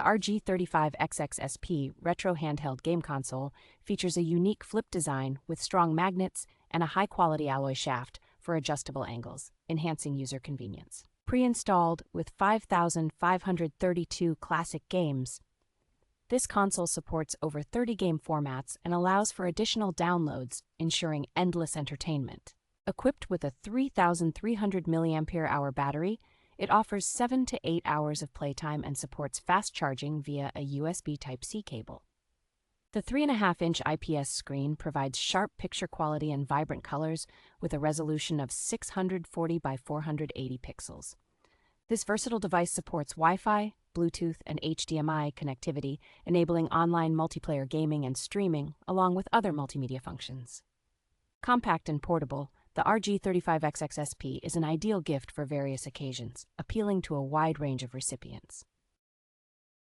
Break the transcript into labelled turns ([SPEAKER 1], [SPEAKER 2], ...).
[SPEAKER 1] The RG35XXSP retro handheld game console features a unique flip design with strong magnets and a high-quality alloy shaft for adjustable angles, enhancing user convenience. Pre-installed with 5,532 classic games, this console supports over 30 game formats and allows for additional downloads, ensuring endless entertainment. Equipped with a 3,300 milliampere-hour battery, it offers 7 to 8 hours of playtime and supports fast charging via a USB Type-C cable. The 3.5-inch IPS screen provides sharp picture quality and vibrant colors with a resolution of 640 by 480 pixels. This versatile device supports Wi-Fi, Bluetooth, and HDMI connectivity, enabling online multiplayer gaming and streaming, along with other multimedia functions. Compact and portable, the RG35XXSP is an ideal gift for various occasions, appealing to a wide range of recipients.